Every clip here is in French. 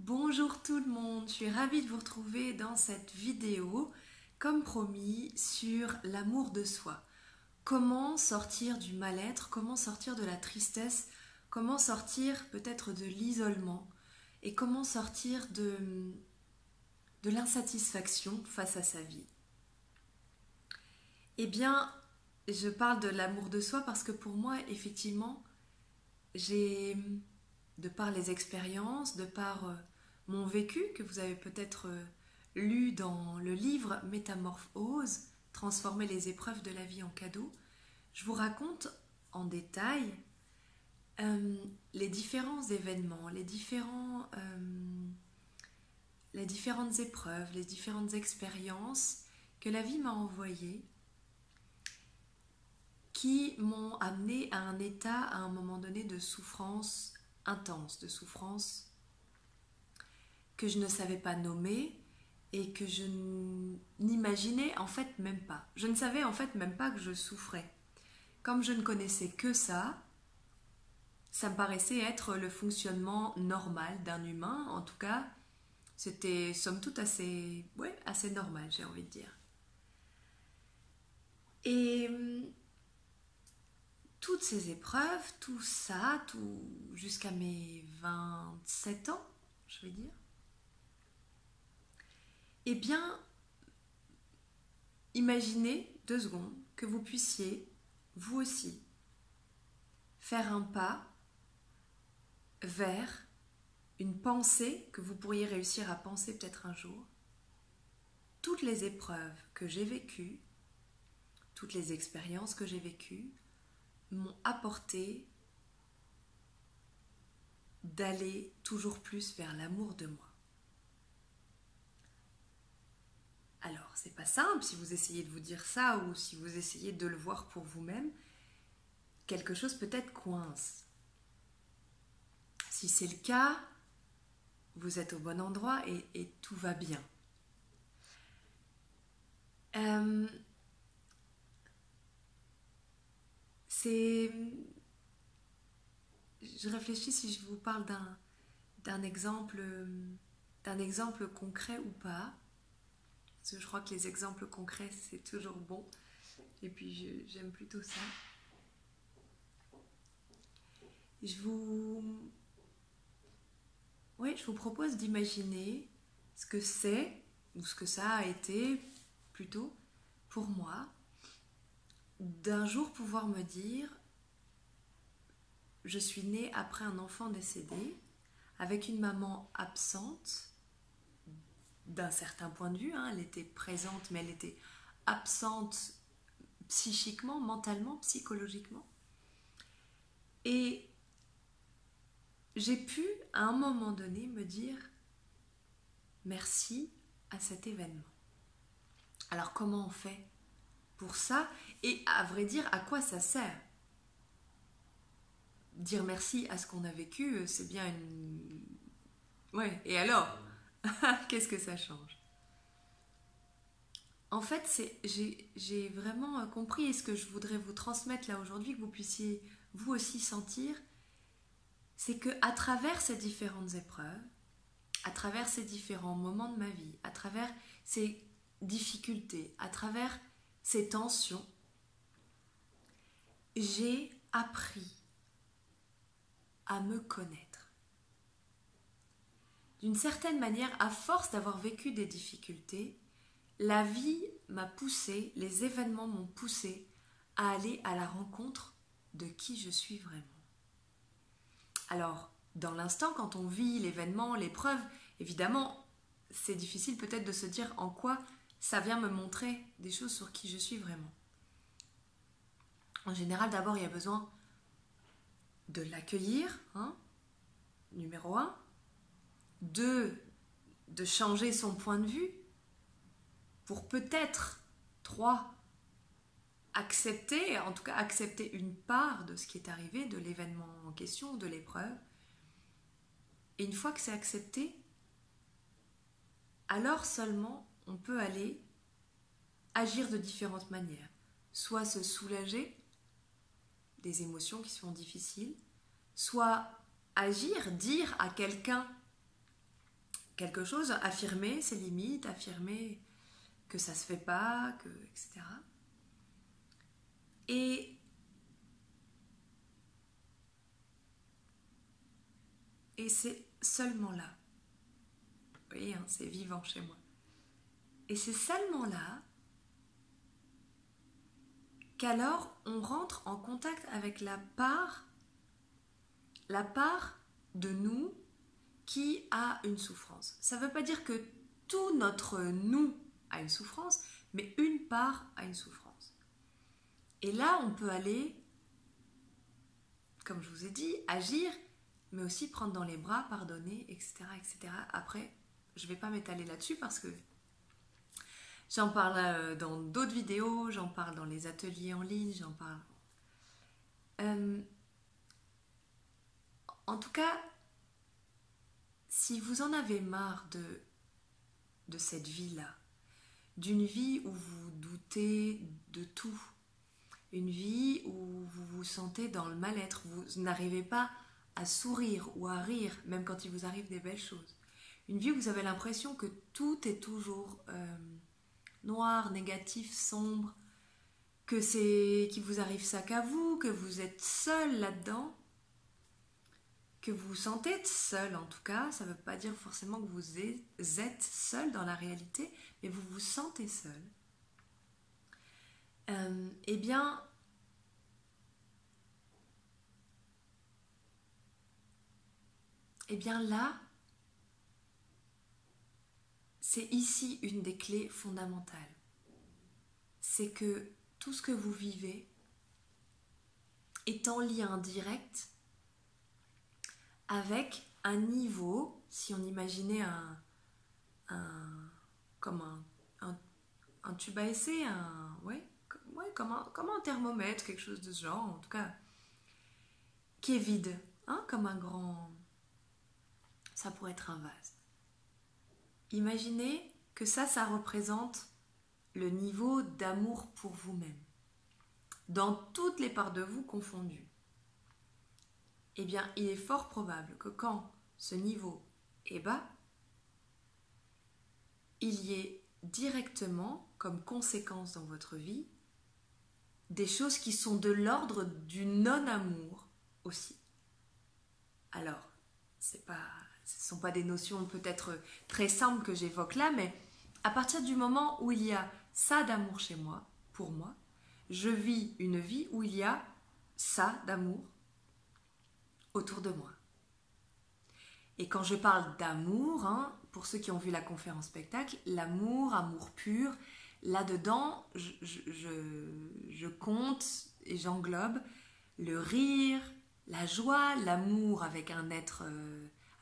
Bonjour tout le monde, je suis ravie de vous retrouver dans cette vidéo, comme promis, sur l'amour de soi. Comment sortir du mal-être, comment sortir de la tristesse, comment sortir peut-être de l'isolement et comment sortir de l'insatisfaction face à sa vie. Eh bien, je parle de l'amour de soi parce que pour moi, effectivement, j'ai, de par les expériences, de par mon vécu que vous avez peut-être lu dans le livre Métamorphose, transformer les épreuves de la vie en cadeaux, je vous raconte en détail les différents événements, les différentes épreuves, les différentes expériences que la vie m'a envoyées qui m'ont amené à un état, à un moment donné, de souffrance intense, de souffrance que je ne savais pas nommer et que je n'imaginais en fait même pas. Je ne savais en fait même pas que je souffrais. Comme je ne connaissais que ça me paraissait être le fonctionnement normal d'un humain. En tout cas, c'était somme toute assez normal, j'ai envie de dire. Et toutes ces épreuves, tout ça, jusqu'à mes 27 ans, je vais dire, eh bien, imaginez 2 secondes que vous puissiez, vous aussi, faire un pas vers une pensée que vous pourriez réussir à penser peut-être un jour. Toutes les épreuves que j'ai vécues, toutes les expériences que j'ai vécues m'ont apporté d'aller toujours plus vers l'amour de moi. Alors, c'est pas simple si vous essayez de vous dire ça ou si vous essayez de le voir pour vous-même. Quelque chose peut-être coince. Si c'est le cas, vous êtes au bon endroit et tout va bien. Je réfléchis si je vous parle d'un exemple concret ou pas. Parce que je crois que les exemples concrets, c'est toujours bon. Et puis, j'aime plutôt ça. Je vous propose d'imaginer ce que c'est, ou ce que ça a été, plutôt, pour moi, d'un jour pouvoir me dire, je suis née après un enfant décédé, avec une maman absente, d'un certain point de vue, elle était présente, mais elle était absente psychiquement, mentalement, psychologiquement. Et j'ai pu, à un moment donné, me dire merci à cet événement. Alors, comment on fait pour ça? Et à vrai dire, à quoi ça sert? Dire merci à ce qu'on a vécu, c'est bien une... Ouais, et alors? Qu'est-ce que ça change? En fait, j'ai vraiment compris, et ce que je voudrais vous transmettre là aujourd'hui, que vous puissiez vous aussi sentir, c'est qu'à travers ces différentes épreuves, à travers ces différents moments de ma vie, à travers ces difficultés, à travers ces tensions, j'ai appris à me connaître. D'une certaine manière, à force d'avoir vécu des difficultés, la vie m'a poussé, les événements m'ont poussé à aller à la rencontre de qui je suis vraiment. Alors, dans l'instant, quand on vit l'événement, l'épreuve, évidemment, c'est difficile peut-être de se dire en quoi ça vient me montrer des choses sur qui je suis vraiment. En général, d'abord, il y a besoin de l'accueillir, numéro 1. 2, de changer son point de vue. Pour peut-être 3, accepter, en tout cas accepter une part de ce qui est arrivé, de l'événement en question, de l'épreuve. Et une fois que c'est accepté, alors seulement on peut aller agir de différentes manières. Soit se soulager des émotions qui sont difficiles, soit agir, dire à quelqu'un quelque chose, affirmer ses limites, affirmer que ça se fait pas, etc. Et c'est seulement là, vous voyez, hein, c'est vivant chez moi. Et c'est seulement là qu'alors on rentre en contact avec la part de nous qui a une souffrance. Ça ne veut pas dire que tout notre nous a une souffrance, mais une part a une souffrance. Et là, on peut aller, comme je vous ai dit, agir, mais aussi prendre dans les bras, pardonner, etc., etc. Après, je ne vais pas m'étaler là-dessus parce que j'en parle dans d'autres vidéos, j'en parle dans les ateliers en ligne, j'en parle. En tout cas, si vous en avez marre de cette vie-là, d'une vie où vous doutez de tout, une vie où vous vous sentez dans le mal-être, vous n'arrivez pas à sourire ou à rire, même quand il vous arrive des belles choses, une vie où vous avez l'impression que tout est toujours noir, négatif, sombre, qu'il vous arrive ça qu'à vous, que vous êtes seul là-dedans, que vous vous sentez seul en tout cas, ça ne veut pas dire forcément que vous êtes seul dans la réalité, mais vous vous sentez seul. Eh bien, là, c'est ici une des clés fondamentales. C'est que tout ce que vous vivez est en lien direct avec un niveau, si on imaginait comme un tube à essai, comme un thermomètre, quelque chose de ce genre, en tout cas, qui est vide, hein, comme un grand... Ça pourrait être un vase. Imaginez que ça représente le niveau d'amour pour vous-même, dans toutes les parts de vous confondues. Eh bien, il est fort probable que quand ce niveau est bas, il y ait directement, comme conséquence dans votre vie, des choses qui sont de l'ordre du non-amour aussi. Alors, ce ne sont pas des notions peut-être très simples que j'évoque là, mais à partir du moment où il y a ça d'amour chez moi, pour moi, je vis une vie où il y a ça d'amour autour de moi. Et quand je parle d'amour, hein, pour ceux qui ont vu la conférence spectacle, l'amour, amour pur, là-dedans, je compte et j'englobe le rire, la joie, l'amour avec un être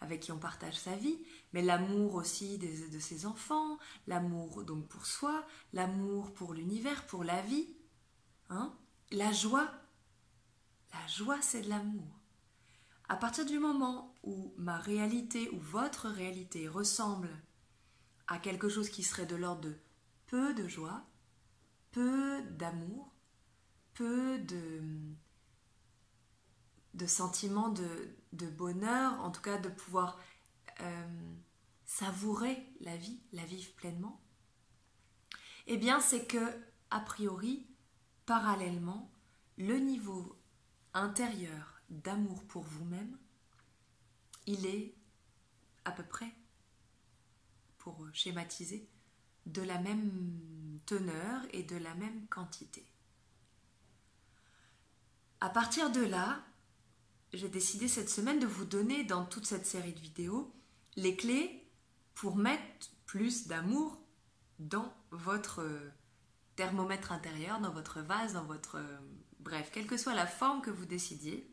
avec qui on partage sa vie, mais l'amour aussi de ses enfants, l'amour donc pour soi, l'amour pour l'univers, pour la vie, hein, la joie c'est de l'amour. À partir du moment où ma réalité ou votre réalité ressemble à quelque chose qui serait de l'ordre de peu de joie, peu d'amour, peu de sentiments de bonheur, en tout cas de pouvoir savourer la vie, la vivre pleinement, eh bien c'est que, a priori, parallèlement, le niveau intérieur d'amour pour vous-même, il est à peu près, pour schématiser, de la même teneur et de la même quantité. À partir de là, j'ai décidé cette semaine de vous donner dans toute cette série de vidéos les clés pour mettre plus d'amour dans votre thermomètre intérieur, dans votre vase, dans votre... bref, quelle que soit la forme que vous décidiez,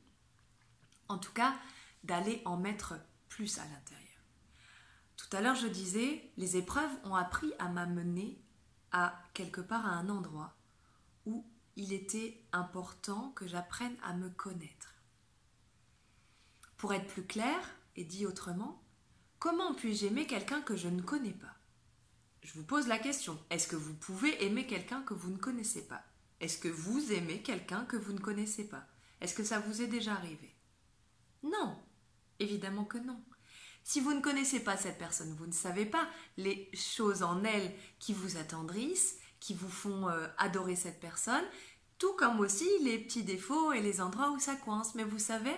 en tout cas, d'aller en mettre plus à l'intérieur. Tout à l'heure, je disais, les épreuves ont appris à m'amener à quelque part à un endroit où il était important que j'apprenne à me connaître. Pour être plus clair et dit autrement, comment puis-je aimer quelqu'un que je ne connais pas ? Je vous pose la question, est-ce que vous pouvez aimer quelqu'un que vous ne connaissez pas ? Est-ce que vous aimez quelqu'un que vous ne connaissez pas ? Est-ce que ça vous est déjà arrivé ? Non, évidemment que non. Si vous ne connaissez pas cette personne, vous ne savez pas les choses en elle qui vous attendrissent, qui vous font adorer cette personne, tout comme aussi les petits défauts et les endroits où ça coince. Mais vous savez,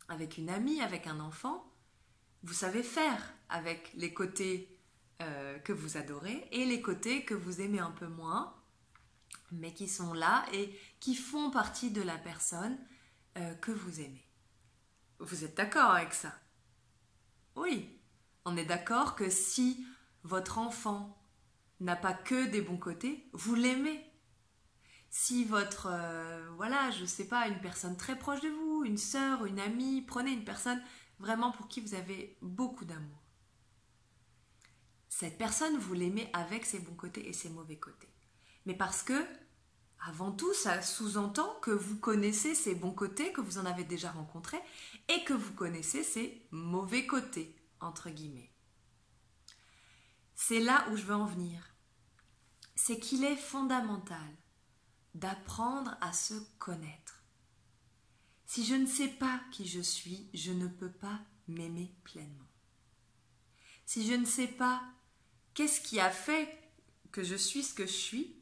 avec une amie, avec un enfant, vous savez faire avec les côtés que vous adorez et les côtés que vous aimez un peu moins, mais qui sont là et qui font partie de la personne que vous aimez. Vous êtes d'accord avec ça? Oui, on est d'accord que si votre enfant n'a pas que des bons côtés, vous l'aimez. Si votre, voilà, je sais pas, une personne très proche de vous, une sœur, une amie, prenez une personne vraiment pour qui vous avez beaucoup d'amour. Cette personne, vous l'aimez avec ses bons côtés et ses mauvais côtés. Mais parce que, avant tout, ça sous-entend que vous connaissez ses bons côtés, que vous en avez déjà rencontrés, et que vous connaissez ses mauvais côtés, entre guillemets. C'est là où je veux en venir. C'est qu'il est fondamental d'apprendre à se connaître. Si je ne sais pas qui je suis, je ne peux pas m'aimer pleinement. Si je ne sais pas qu'est-ce qui a fait que je suis ce que je suis,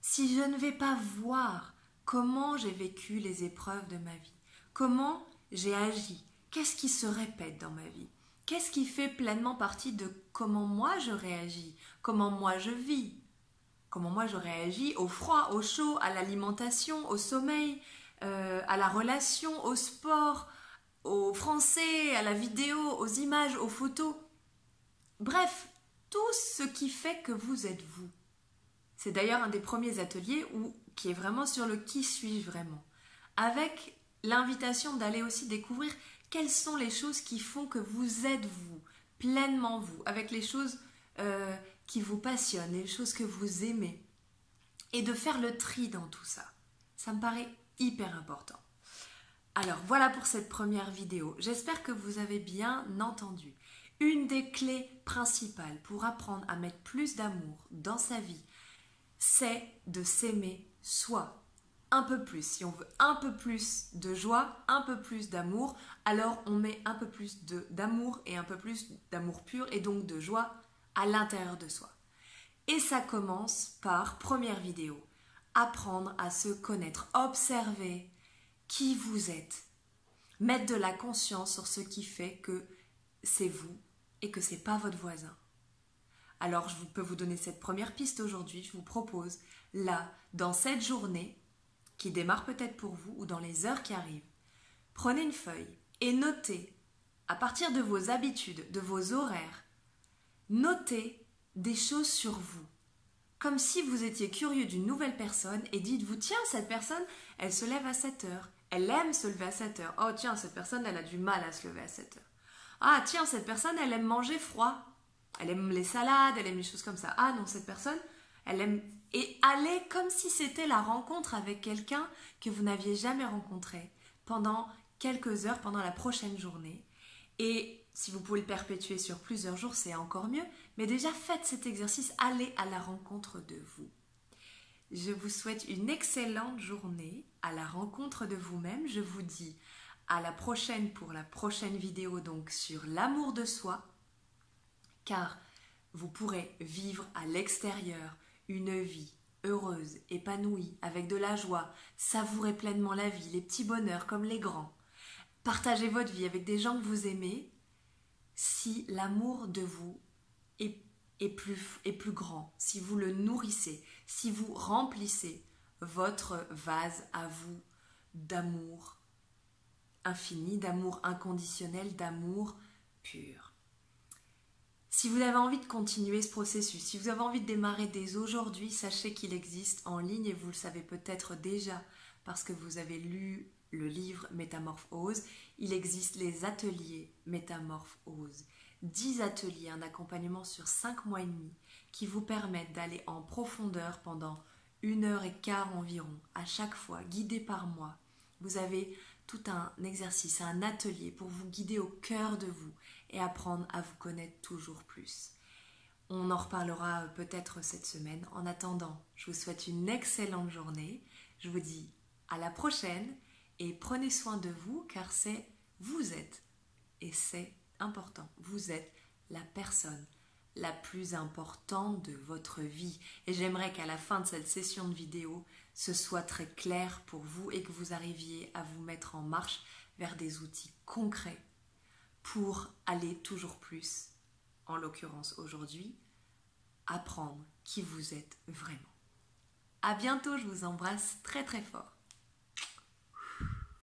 si je ne vais pas voir comment j'ai vécu les épreuves de ma vie, comment j'ai agi, qu'est-ce qui se répète dans ma vie, qu'est-ce qui fait pleinement partie de comment moi je réagis, comment moi je vis, comment moi je réagis au froid, au chaud, à l'alimentation, au sommeil, à la relation, au sport, au français, à la vidéo, aux images, aux photos. Bref, tout ce qui fait que vous êtes vous. C'est d'ailleurs un des premiers ateliers qui est vraiment sur le qui suis-je vraiment, avec l'invitation d'aller aussi découvrir quelles sont les choses qui font que vous êtes vous, pleinement vous, avec les choses qui vous passionnent, les choses que vous aimez, et de faire le tri dans tout ça. Ça me paraît hyper important. Alors voilà pour cette première vidéo. J'espère que vous avez bien entendu. Une des clés principales pour apprendre à mettre plus d'amour dans sa vie, c'est de s'aimer soi. Un peu plus. Si on veut un peu plus de joie, un peu plus d'amour, alors on met un peu plus d'amour et un peu plus d'amour pur et donc de joie à l'intérieur de soi. Et ça commence par, première vidéo, apprendre à se connaître, observer qui vous êtes, mettre de la conscience sur ce qui fait que c'est vous et que c'est pas votre voisin. Alors je peux vous donner cette première piste aujourd'hui, je vous propose là, dans cette journée qui démarre peut-être pour vous ou dans les heures qui arrivent, prenez une feuille et notez, à partir de vos habitudes, de vos horaires, notez des choses sur vous. Comme si vous étiez curieux d'une nouvelle personne et dites-vous, tiens, cette personne, elle se lève à 7 heures. Elle aime se lever à 7 heures. Oh, tiens, cette personne, elle a du mal à se lever à 7 heures. Ah, tiens, cette personne, elle aime manger froid. Elle aime les salades, elle aime les choses comme ça. Ah non, cette personne, elle aime... Et allez comme si c'était la rencontre avec quelqu'un que vous n'aviez jamais rencontré pendant quelques heures, pendant la prochaine journée. Et si vous pouvez le perpétuer sur plusieurs jours, c'est encore mieux. Mais déjà, faites cet exercice, allez à la rencontre de vous. Je vous souhaite une excellente journée à la rencontre de vous-même. Je vous dis à la prochaine pour la prochaine vidéo donc sur l'amour de soi. Car vous pourrez vivre à l'extérieur une vie heureuse, épanouie, avec de la joie, savourer pleinement la vie, les petits bonheurs comme les grands. Partagez votre vie avec des gens que vous aimez si l'amour de vous est plus grand, si vous le nourrissez, si vous remplissez votre vase à vous d'amour infini, d'amour inconditionnel, d'amour pur. Si vous avez envie de continuer ce processus, si vous avez envie de démarrer dès aujourd'hui, sachez qu'il existe en ligne et vous le savez peut-être déjà parce que vous avez lu le livre Métamorphose. Il existe les ateliers Métamorphose. 10 ateliers, un accompagnement sur 5 mois et demi qui vous permettent d'aller en profondeur pendant 1h15 environ, à chaque fois, guidé par moi. Vous avez tout un exercice, un atelier pour vous guider au cœur de vous et apprendre à vous connaître toujours plus. On en reparlera peut-être cette semaine. En attendant, je vous souhaite une excellente journée. Je vous dis à la prochaine et prenez soin de vous car c'est vous êtes et c'est important. Vous êtes la personne la plus importante de votre vie. Et j'aimerais qu'à la fin de cette session de vidéo, ce soit très clair pour vous et que vous arriviez à vous mettre en marche vers des outils concrets pour aller toujours plus, en l'occurrence aujourd'hui, apprendre qui vous êtes vraiment. À bientôt, je vous embrasse très très fort.